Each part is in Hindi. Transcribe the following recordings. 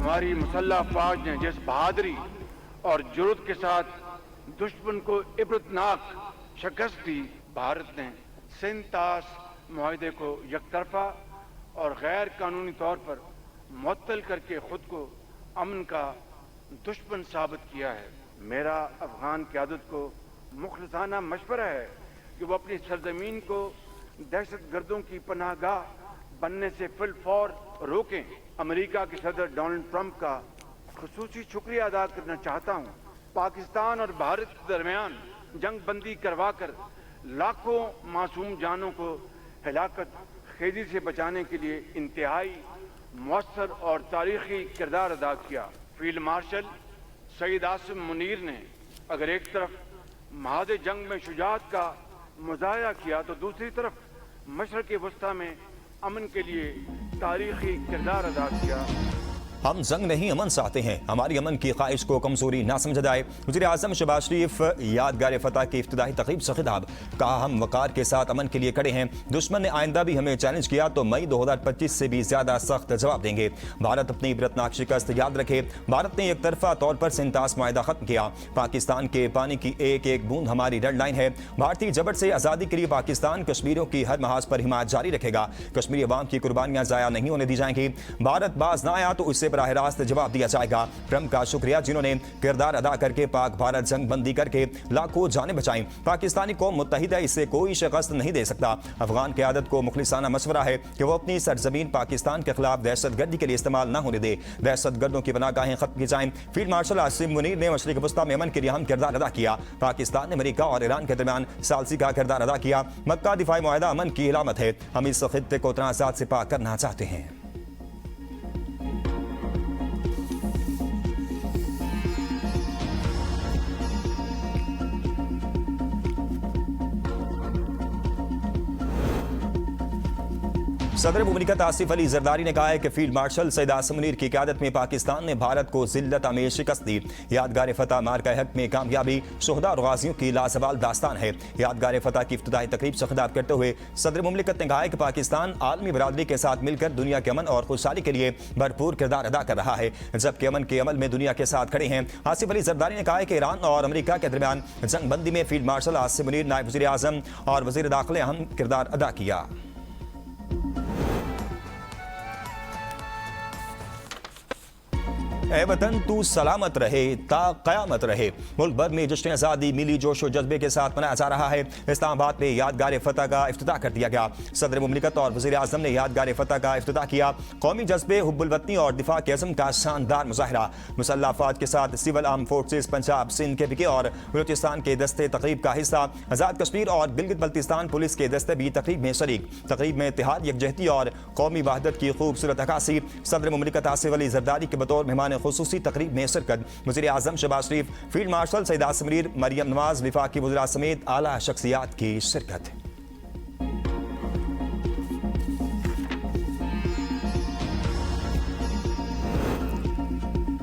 हमारी मुसल्लह अफवाज ने जिस बहादुरी और जुर्रत के साथ दुश्मन को इबरतनाक शिकस्त दी, भारत ने सिंतास मुआहदे को यकतरफा और गैर कानूनी तौर पर मुअत्तल करके खुद को अमन का दुश्मन साबित किया है। मेरा अफगान क़यादत को मुखलिसाना मशवरा है कि वो अपनी सरजमीन को दहशत गर्दों की पनाहगाह बनने से फिलफौर रोकें। अमेरिका के सदर डोनाल्ड ट्रंप का खुसूसी शुक्रिया अदा करना चाहता हूँ। पाकिस्तान और भारत के दरमियान जंग बंदी करवा कर लाखों मासूम जानों को हिलाकत खेदी से बचाने के लिए इंतहाई मौसर और तारीखी किरदार अदा किया। फील्ड मार्शल सईद आसिम मुनीर ने अगर एक तरफ महाद जंग में शुजाअत का मुजाहिरा किया तो दूसरी तरफ मशरक़ वस्ता में अमन के लिए तारीखी किरदार अदा किया। हम जंग नहीं अमन चाहते हैं, हमारी अमन की ख्वाहिश को कमजोरी ना समझा जाए। वज़ीर आज़म शहबाज शरीफ यादगार फतह की इफ्तिदाई तक़रीब से खिताब, कहा हम वक़ार के साथ अमन के लिए खड़े हैं। दुश्मन ने आइंदा भी हमें चैलेंज किया तो मई 2025 से भी ज्यादा सख्त जवाब देंगे। भारत अपनी इबरतनाक शिकस्त याद रखे। भारत ने एक तरफा तौर पर सिंतास मुआहदा खत्म किया। पाकिस्तान के पानी की एक एक बूंद हमारी रेड लाइन है। भारतीय जबर से आज़ादी के लिए पाकिस्तान कश्मीरियों की हर महाज पर हिमायत जारी रखेगा। कश्मीरी अवाम की कुर्बानियां ज़ाया नहीं होने दी जाएंगी। भारत बाज ना आया तो उससे बराह रास्त जवाब दिया जाएगा। ट्रंप का शुक्रिया जिन्होंने किरदार अदा करके पाक भारत जंग बंदी करके लाखों जानें बचाई। पाकिस्तानी कौम मुत्तहिद है, इससे कोई शिकस्त नहीं दे सकता। अफगान क़यादत को मुखलिसाना मशवरा है कि वो अपनी सरजमीन पाकिस्तान के खिलाफ दहशतगर्दी के लिए इस्तेमाल न होने दे। दहशतगर्दों की पनाहगाहें खत्म की जाएं। फील्ड मार्शल आसिम मुनीर ने मशरिक़ वस्ता में अमन के लिए अहम किरदार अदा किया। पाकिस्तान ने अमेरिका और ईरान के दरमियान सालसी का किरदार अदा किया। मक्का दिफाई मुआहदा अमन की इलामत है। हम इस खित्ते को तनाज़ात से पाक करना चाहते हैं। सदर मुमलिकत आसिफ अली जरदारी ने कहा है कि फील्ड मार्शल सईद आसिम मुनीर की क़यादत में पाकिस्तान ने भारत को जिल्लत में शिकस्त दी। यादगार फतह मार्का हक में कामयाबी शुहदा और गाजियों की लाजवाल दास्तान है। यादगार फतह की इफ्तिदाई तकरीब से खिताब करते हुए सदर मुमलिकत ने कहा है कि पाकिस्तान आलमी बरादरी के साथ मिलकर दुनिया के अमन और खुशहाली के लिए भरपूर किरदार अदा कर रहा है, जबकि अमन के अमल में दुनिया के साथ खड़े हैं। आसिफ अली जरदारी ने कहा है कि ईरान और अमेरिका के दरमियान जंग बंदी में फील्ड मार्शल आसिम मुनीर, नायब वज़ीर आज़म और वज़ीर दाखिला अहम किरदार अदा किया। ए वतन तू सलामत रहे ता क़यामत रहे। मुल्क भर में जश्न आज़ादी मिली जोश व जज्बे के साथ मनाया जा रहा है। इस्लामाबाद में यादगार फतह का इफ्तिताह कर दिया गया। सदर मुमलिकत और वज़ीर आज़म ने यादगार फतह का इफ्तिताह किया। कौमी जज्बे, हुब्बुल वतनी और दिफा के अज़म का शानदार मुज़ाहिरा। मुसल्लह अफ़वाज के साथ civil arm forces Punjab, Sindh के PK और बलूचिस्तान के दस्ते तक़रीब का हिस्सा। आज़ाद कश्मीर और गिलगित बल्तिस्तान पुलिस के दस्ते भी तक़रीब में शरीक। तक़रीब में इत्तेहाद, यकजहती और कौमी वहदत की खूबसूरत अक्कासी। सदर मुमलिकत आसिफ अली जरदारी के बतौर मेहमान खुसूसी तकरीब में शिरकत। वज़ीर आज़म शहबाज शरीफ, फील्ड मार्शल सईद आसिम मुनीर, मरियम नवाज, विफाकी वज़ीरा समेत आला शख्सियात की शिरकत।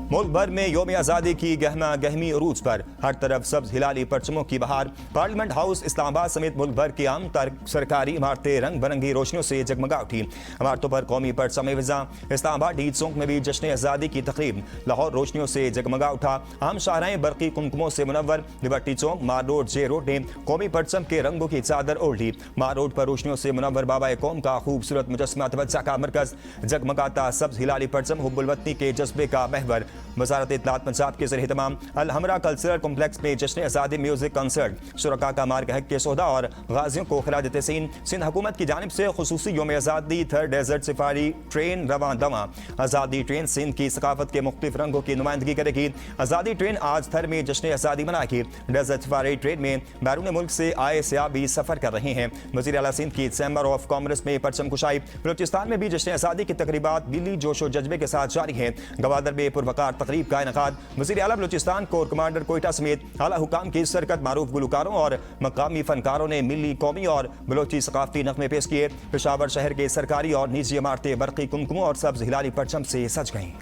मुल्क भर में यौम आज़ादी की गहमा गहमी उरूज पर हर तरफ सब्ज हिलाली परचमों की बहार। पार्लियामेंट हाउस इस्लामाबाद समेत मुल्क भर की आम सरकारी इमारतें रंग बिरंगी रोशनियों से जगमगा उठी। इमारतों पर कौमी परचम विज़ा। इस्लामाबाद ईद चौक में भी जश्न आज़ादी की तकरीब। लाहौर रोशनियों से जगमगा उठा। आम शाहराएं बरकी कुमकुमों से मुनव्वर। लिबर्टी चौक, मार रोड, जे रोड ने कौमी परचम के रंगों की चादर ओढ़ ली। मार रोड पर रोशनियों से मुनव्वर बाबा कौम का खूबसूरत मुजस्समा तवज्जो का मरकज। जगमगाता सब्ज हिलाली परचम हुब्बुल वतनी के जज्बे का महवर। वज़ारत इत्तलात पंजाब के ज़रिए तमाम अल हमरा कल्चरल कॉम्प्लेक्स में जश्न आज़ादी म्यूजिक कंसर्ट। शुरका का मार्ग हक के सोहदा और गाजियों को खिराज तहसीन। सिंध हुकूमत की जानिब से खुसूसी यौम आज़ादी थर्ड डेजर्ट सफारी ट्रेन रवां दवा। आज़ादी ट्रेन सिंध की सकाफत के मुख्तलिफ रंगों की नुमाइंदगी करेगी। आज़ादी ट्रेन आज थर में जश्न आज़ादी मनाएगी। डेजर्ट सफारी ट्रेन में बैरून मुल्क से आए सयाह भी सफ़र कर रहे हैं। वज़ीर आला सिंध की चैम्बर ऑफ कॉमर्स में परचम कुशाई। बलूचिस्तान में भी जश्न आज़ादी की तकरीबात दिली जोश व जज्बे के साथ जारी है। गवादर में पुरवकार तकरीब का इनकाद। वज़ीर आला बलूचिस्तान कोर कमांडर कोयटा समेत आला हुकाम की शिरकत। मारूफ गुलकारों और मकामी फनकारों ने मिली, कौमी और बलोची सकाफती नगमे पेश किए। पेशावर शहर के सरकारी और निजी इमारतें बरकी कुमकुमों और सब्ज हिलाली परचम से सज गईं।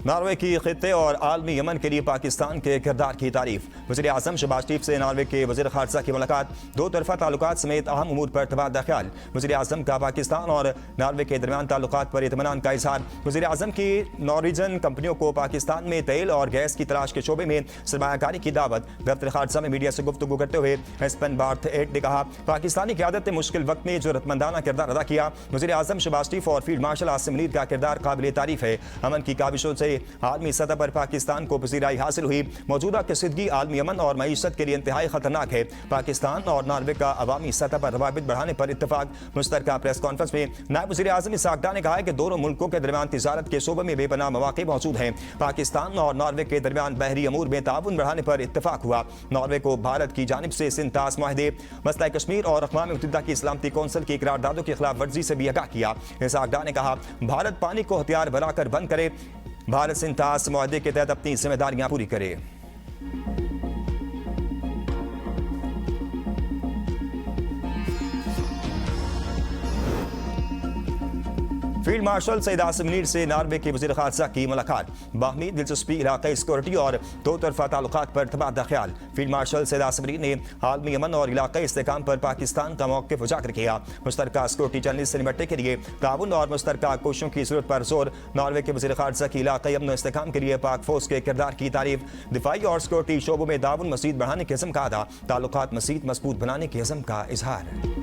नॉर्वे की खित्ते और आलमी यमन के लिए पाकिस्तान के किरदार की तारीफ। वज़ीर आज़म शहबाज शरीफ से नॉर्वे के वज़ीर ख़ारजा की मुलाकात, दो तरफ़ा ताल्लुकात समेत अहम उमूर पर तबादला ख्याल। वज़ीर आज़म का पाकिस्तान और नॉर्वे के दरमियान ताल्लुकात पर इत्मीनान का इज़हार। वज़ीर आज़म की नॉर्वेजियन कंपनियों को पाकिस्तान में तेल और गैस की तलाश के शोबे में सरमायाकारी की दावत। दफ्तर ख़ारजा में मीडिया से गुफ्तगू करते हुए एस्पेन बार्थ एट ने कहा, पाकिस्तानी क़यादत ने मुश्किल वक्त में ज़रूरतमंदाना किरदार अदा किया। वज़ीर आज़म शहबाज शरीफ और फील्ड मार्शल आसिम मुनीर का किरदार काबिल तारीफ है। अमन की काबिशों से आलमी सतह पर पाकिस्तान को पसीराई हासिल हुई। मौजूदा कशीदगी आलमी अमन और मईशत के लिए इंतहाई खतरनाक है। पाकिस्तान और नॉर्वे का अवामी सतह पर रवाबित बढ़ाने पर इत्तफाक। मुश्तरका प्रेस कॉन्फ्रेंस में नायब वज़ीर आज़म इसहाक डार ने कहा है कि दोनों मुल्कों के दरमियान तिजारत के शोबे में बेपनाह मौक़े मौजूद हैं। पाकिस्तान और नॉर्वे के दरमियान बहरी अमूर में ताउन बढ़ाने पर इत्तफाक हुआ। नॉर्वे को भारत की जानिब से सिंतास माहदे, मसला कश्मीर और अक़वाम मुत्तहिदा की सलामती कौंसिल की करारदादों की खिलाफ वर्जी से भी आगाह किया। इसहाक डार ने कहा, भारत पानी को हथियार बनाकर बंद करे, भारत सिंतास मुआहदे के तहत अपनी जिम्मेदारियां पूरी करे। फील्ड मार्शल सईद आसिम मुनीर से नॉर्वे के वज़ीर ख़ारजा की मुलाकात, बाहमी दिलचस्पी, इलाक़ाई सिक्योरिटी और दो तरफ़ा ताल्लुकात पर तबादला ख्याल। फील्ड मार्शल सईद आसिम मुनीर ने आलमी अमन और इलाक़ाई इस्तेहकाम पर पाकिस्तान का मौक़िफ़ उजागर किया। मुश्तरका सिक्योरिटी चैलेंज से निपटने के लिए ताउन और मुश्तरका कोशिशों की ज़रूरत पर जोर। नॉर्वे के वज़ीर ख़ारजा की इलाक़ाई अमन इस्तेहकाम के लिए पाक फ़ौज के किरदार की तारीफ। दिफाई और सिक्योरिटी शोबों में ताउन मज़ीद बढ़ाने के अज़्म का अदा, ताल्लुकात मज़ीद मज़बूत बनाने के अज़्म का इज़हार।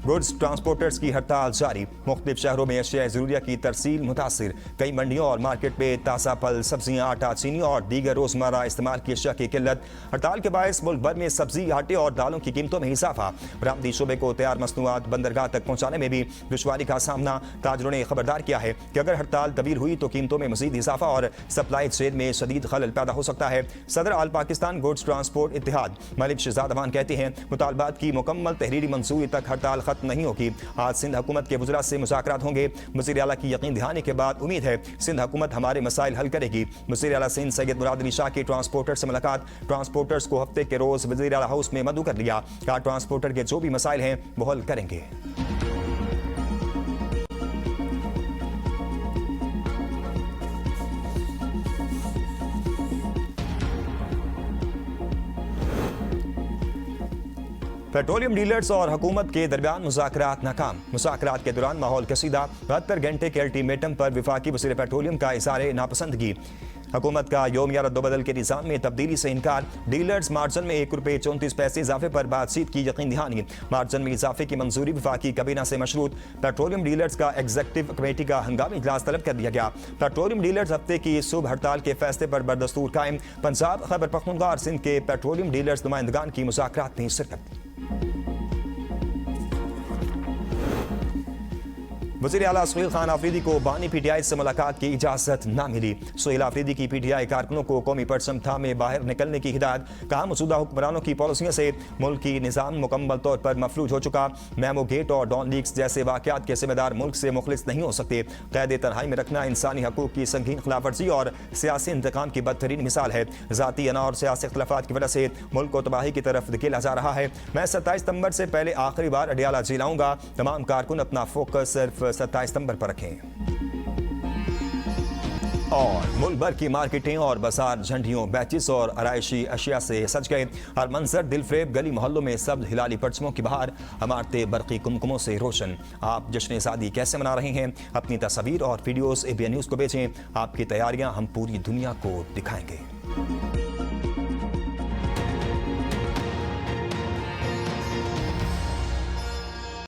गुड्स ट्रांसपोर्टर्स की हड़ताल जारी, मुख्तलिफ शहरों में अशिया ज़रूरिया की तरसील मुतासिर। कई मंडियों और मार्केट में ताज़ा फल, सब्जियां, आटा, चीनी और दीगर रोज़मर्रा इस्तेमाल की अशिया की किल्लत। हड़ताल के बायस मुल्क भर में सब्जी, आटे और दालों की कीमतों में इजाफा। बरामदी शोबे को तैयार मसनूआत बंदरगाह तक पहुँचाने में भी दुश्वारी का सामना। ताजरों ने खबरदार किया है कि अगर हड़ताल तवील हुई तो कीमतों में मजीद इजाफा और सप्लाई चेन में शदीद खलल पैदा हो सकता है। सदर आल पाकिस्तान गुड्स ट्रांसपोर्ट इत्तेहाद मलिक शहजाद अमान कहते हैं, मुतालबात की मुकम्मल तहरीरी मंजूरी तक हड़ताल नहीं होगी। आज सिंध हुकूमत के वज़रा से मुज़ाकरात होंगे। वज़ीर आला की यकीन दिलाने के बाद उम्मीद है सिंध हुकूमत हमारे मसाइल हल करेगी। वज़ीर आला सिंध सैयद मुराद अली शाह की ट्रांसपोर्टर से मुलाकात। ट्रांसपोर्टर्स को हफ्ते के रोज वज़ीर आला हाउस में मदऊ कर लिया। कहा, ट्रांसपोर्टर के जो भी मसाइल हैं वो हल करेंगे। पेट्रोलियम डीलर्स और हुकूमत के दरमियान मुज़ाकरात नाकाम। मुज़ाकरात के दौरान माहौल कसीदा, 72 घंटे के अल्टीमेटम पर वफाकी वज़ीर पेट्रोलियम का इज़हार नापसंदगी। हुकूमत का योमिया रद्दोबदल के निज़ाम में तब्दीली से इनकार। डीलर्स मार्जिन में ₹1.34 इजाफे पर बातचीत की यकीन दहानी। मार्जिन में इजाफे की मंजूरी वफाकी काबीना से मशरूत। पेट्रोलियम डीलर्स का एग्जीक्यूटिव कमेटी का हंगामी इजलास तलब कर दिया गया। पेट्रोलियम डीलर्स हफ्ते की सुबह हड़ताल के फैसले पर बरदस्तूर कायम। पंजाब, खैबर पख्तूनख्वा और सिंध के पेट्रोलियम डीलर्स नुमाइंदगान की मुज़ाकरात में शिरकत। वज़ीर आला सुहेल खान आफरीदी को बानी PTI से मुलाकात की इजाज़त न मिली। सुहेल आफरीदी की PTI कारकुनों को कौमी परचम थामे बाहर निकलने की हिदायत। कहा, मौजूदा हुक्मरानों की पॉलिसियों से मुल्क की निज़ाम मुकम्मल तौर पर मफलूज हो चुका। मैमो गेट और डॉन लीक्स जैसे वाक़यात के जिम्मेदार मुल्क से मुखलिस नहीं हो सकते। कैद तन्हाई में रखना इंसानी हकूक़ की संगीन खिलाफवर्जी और सियासी इंतकाम की बदतरीन मिसाल है। ज़ाती अना और सियासी इख्तिलाफ़ात की वजह से मुल्क को तबाही की तरफ धकेला जा रहा है। मैं 27 सितंबर से पहले आखिरी बार अडियाला जी लाऊंगा। तमाम कारकुन अपना फोकस सिर्फ 27 सितंबर पर रखें। और मुल्क भर की मार्केटें और बाजार झंडियों, बैचिस और आराइशी अशिया से सज गए। हर मंजर दिलफरेब, गली मोहल्लों में सब्ज हिलाली परचमों की बहार, इमारतें बरकी कुमकुमों से रोशन। आप जश्न शादी कैसे मना रहे हैं? अपनी तस्वीर और वीडियोस ABN न्यूज़ को भेजें। आपकी तैयारियां हम पूरी दुनिया को दिखाएंगे।